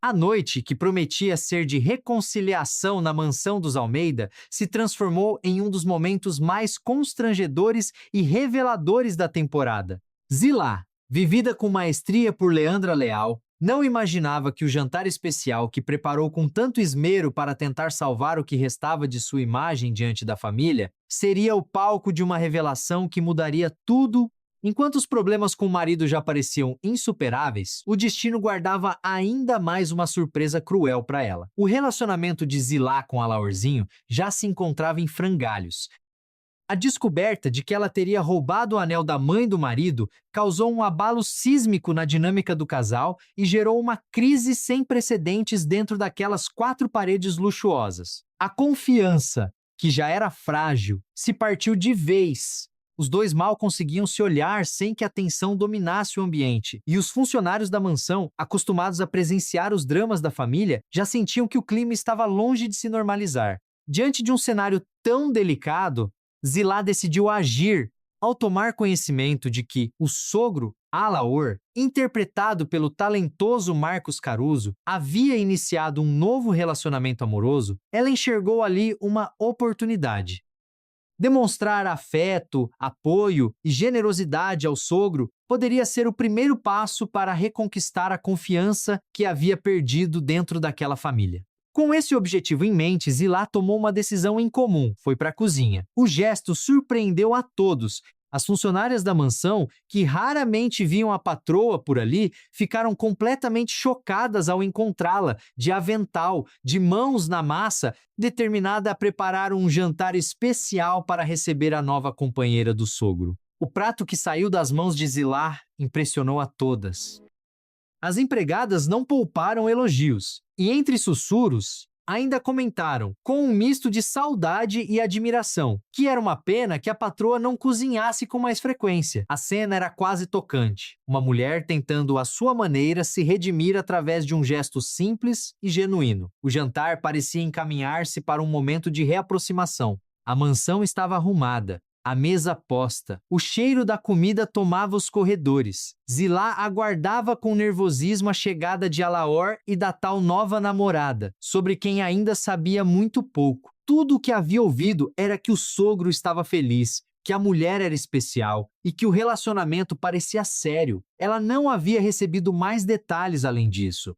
A noite, que prometia ser de reconciliação na mansão dos Almeida, se transformou em um dos momentos mais constrangedores e reveladores da temporada. Zilá, vivida com maestria por Leandra Leal, não imaginava que o jantar especial que preparou com tanto esmero para tentar salvar o que restava de sua imagem diante da família seria o palco de uma revelação que mudaria tudo. Enquanto os problemas com o marido já pareciam insuperáveis, o destino guardava ainda mais uma surpresa cruel para ela. O relacionamento de Zilá com Alaorzinho já se encontrava em frangalhos. A descoberta de que ela teria roubado o anel da mãe do marido causou um abalo sísmico na dinâmica do casal e gerou uma crise sem precedentes dentro daquelas quatro paredes luxuosas. A confiança, que já era frágil, se partiu de vez. Os dois mal conseguiam se olhar sem que a tensão dominasse o ambiente, e os funcionários da mansão, acostumados a presenciar os dramas da família, já sentiam que o clima estava longe de se normalizar. Diante de um cenário tão delicado, Zilá decidiu agir ao tomar conhecimento de que o sogro, Alaor, interpretado pelo talentoso Marcos Caruso, havia iniciado um novo relacionamento amoroso. Ela enxergou ali uma oportunidade. Demonstrar afeto, apoio e generosidade ao sogro poderia ser o primeiro passo para reconquistar a confiança que havia perdido dentro daquela família. Com esse objetivo em mente, Zilá tomou uma decisão incomum, foi para a cozinha. O gesto surpreendeu a todos. As funcionárias da mansão, que raramente viam a patroa por ali, ficaram completamente chocadas ao encontrá-la, de avental, de mãos na massa, determinada a preparar um jantar especial para receber a nova companheira do sogro. O prato que saiu das mãos de Zilá impressionou a todas. As empregadas não pouparam elogios, e entre sussurros, ainda comentaram, com um misto de saudade e admiração, que era uma pena que a patroa não cozinhasse com mais frequência. A cena era quase tocante. Uma mulher tentando à sua maneira se redimir através de um gesto simples e genuíno. O jantar parecia encaminhar-se para um momento de reaproximação. A mansão estava arrumada, a mesa posta. O cheiro da comida tomava os corredores. Zilá aguardava com nervosismo a chegada de Alaor e da tal nova namorada, sobre quem ainda sabia muito pouco. Tudo o que havia ouvido era que o sogro estava feliz, que a mulher era especial e que o relacionamento parecia sério. Ela não havia recebido mais detalhes além disso.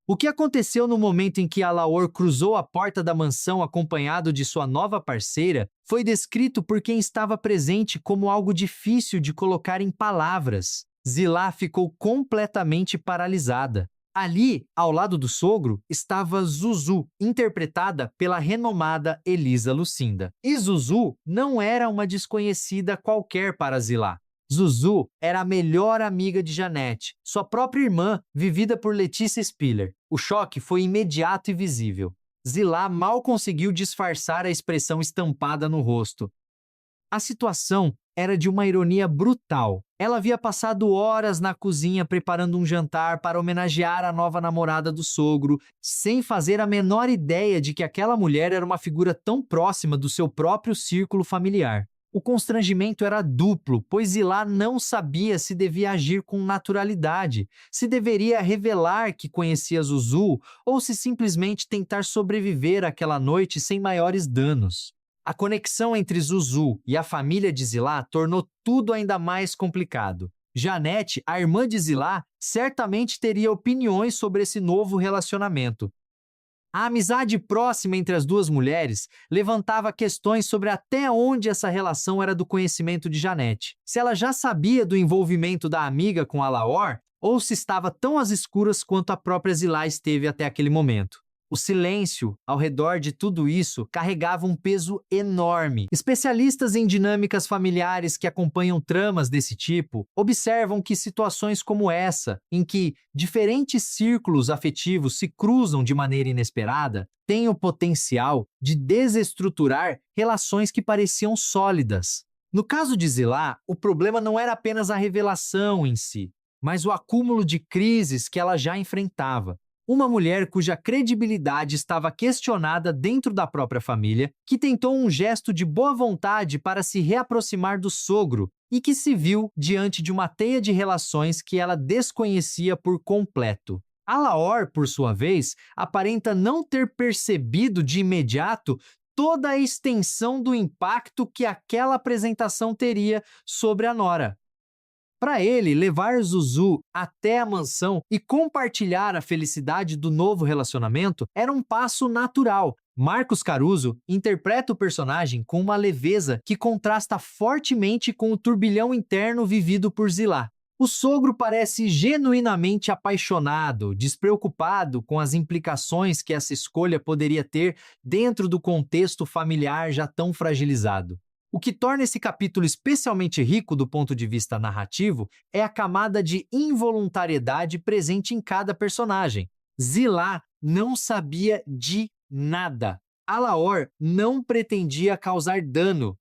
O que aconteceu no momento em que Alaor cruzou a porta da mansão acompanhado de sua nova parceira foi descrito por quem estava presente como algo difícil de colocar em palavras. Zilá ficou completamente paralisada. Ali, ao lado do sogro, estava Zuzu, interpretada pela renomada Elisa Lucinda. E Zuzu não era uma desconhecida qualquer para Zilá. Zuzu era a melhor amiga de Janete, sua própria irmã, vivida por Letícia Spiller. O choque foi imediato e visível. Zilá mal conseguiu disfarçar a expressão estampada no rosto. A situação era de uma ironia brutal. Ela havia passado horas na cozinha preparando um jantar para homenagear a nova namorada do sogro, sem fazer a menor ideia de que aquela mulher era uma figura tão próxima do seu próprio círculo familiar. O constrangimento era duplo, pois Zilá não sabia se devia agir com naturalidade, se deveria revelar que conhecia Zuzu ou se simplesmente tentar sobreviver àquela noite sem maiores danos. A conexão entre Zuzu e a família de Zilá tornou tudo ainda mais complicado. Janete, a irmã de Zilá, certamente teria opiniões sobre esse novo relacionamento. A amizade próxima entre as duas mulheres levantava questões sobre até onde essa relação era do conhecimento de Janete. Se ela já sabia do envolvimento da amiga com Alaor, ou se estava tão às escuras quanto a própria Zilá esteve até aquele momento. O silêncio ao redor de tudo isso carregava um peso enorme. Especialistas em dinâmicas familiares que acompanham tramas desse tipo observam que situações como essa, em que diferentes círculos afetivos se cruzam de maneira inesperada, têm o potencial de desestruturar relações que pareciam sólidas. No caso de Zilá, o problema não era apenas a revelação em si, mas o acúmulo de crises que ela já enfrentava. Uma mulher cuja credibilidade estava questionada dentro da própria família, que tentou um gesto de boa vontade para se reaproximar do sogro e que se viu diante de uma teia de relações que ela desconhecia por completo. Alaor, por sua vez, aparenta não ter percebido de imediato toda a extensão do impacto que aquela apresentação teria sobre a nora. Para ele, levar Zuzu até a mansão e compartilhar a felicidade do novo relacionamento era um passo natural. Marcos Caruso interpreta o personagem com uma leveza que contrasta fortemente com o turbilhão interno vivido por Zilá. O sogro parece genuinamente apaixonado, despreocupado com as implicações que essa escolha poderia ter dentro do contexto familiar já tão fragilizado. O que torna esse capítulo especialmente rico do ponto de vista narrativo é a camada de involuntariedade presente em cada personagem. Zilá não sabia de nada. Alaor não pretendia causar dano.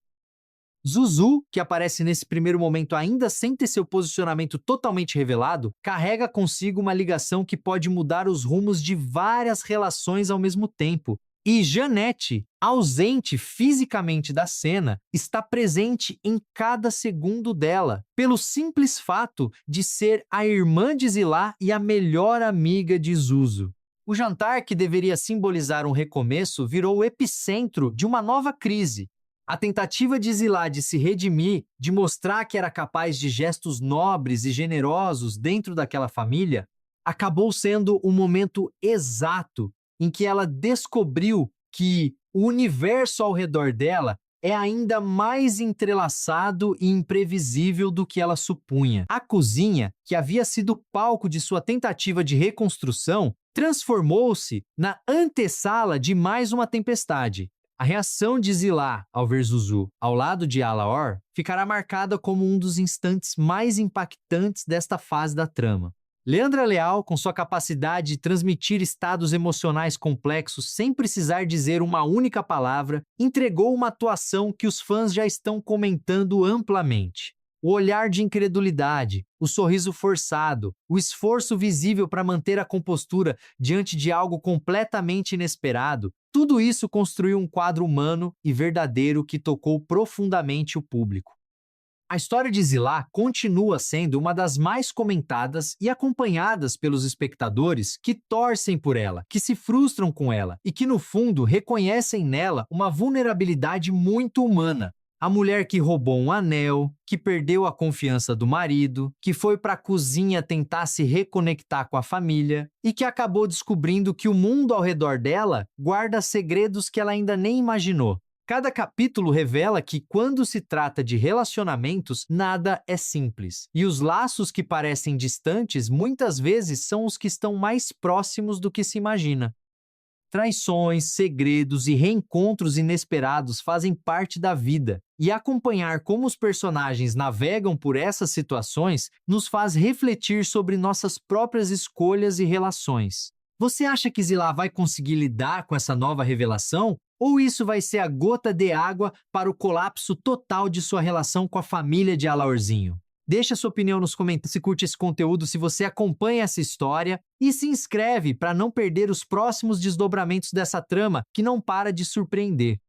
Zuzu, que aparece nesse primeiro momento ainda sem ter seu posicionamento totalmente revelado, carrega consigo uma ligação que pode mudar os rumos de várias relações ao mesmo tempo. E Janete, ausente fisicamente da cena, está presente em cada segundo dela, pelo simples fato de ser a irmã de Zilá e a melhor amiga de Zuzu. O jantar, que deveria simbolizar um recomeço, virou o epicentro de uma nova crise. A tentativa de Zilá de se redimir, de mostrar que era capaz de gestos nobres e generosos dentro daquela família, acabou sendo o momento exato em que ela descobriu que o universo ao redor dela é ainda mais entrelaçado e imprevisível do que ela supunha. A cozinha, que havia sido palco de sua tentativa de reconstrução, transformou-se na antessala de mais uma tempestade. A reação de Zilá ao ver Zuzu ao lado de Alaor ficará marcada como um dos instantes mais impactantes desta fase da trama. Leandra Leal, com sua capacidade de transmitir estados emocionais complexos sem precisar dizer uma única palavra, entregou uma atuação que os fãs já estão comentando amplamente. O olhar de incredulidade, o sorriso forçado, o esforço visível para manter a compostura diante de algo completamente inesperado, tudo isso construiu um quadro humano e verdadeiro que tocou profundamente o público. A história de Zilá continua sendo uma das mais comentadas e acompanhadas pelos espectadores que torcem por ela, que se frustram com ela e que, no fundo, reconhecem nela uma vulnerabilidade muito humana. A mulher que roubou um anel, que perdeu a confiança do marido, que foi para a cozinha tentar se reconectar com a família e que acabou descobrindo que o mundo ao redor dela guarda segredos que ela ainda nem imaginou. Cada capítulo revela que, quando se trata de relacionamentos, nada é simples. E os laços que parecem distantes muitas vezes são os que estão mais próximos do que se imagina. Traições, segredos e reencontros inesperados fazem parte da vida, e acompanhar como os personagens navegam por essas situações nos faz refletir sobre nossas próprias escolhas e relações. Você acha que Zilá vai conseguir lidar com essa nova revelação? Ou isso vai ser a gota de água para o colapso total de sua relação com a família de Alaorzinho? Deixa sua opinião nos comentários se curte esse conteúdo, se você acompanha essa história, e se inscreve para não perder os próximos desdobramentos dessa trama que não para de surpreender.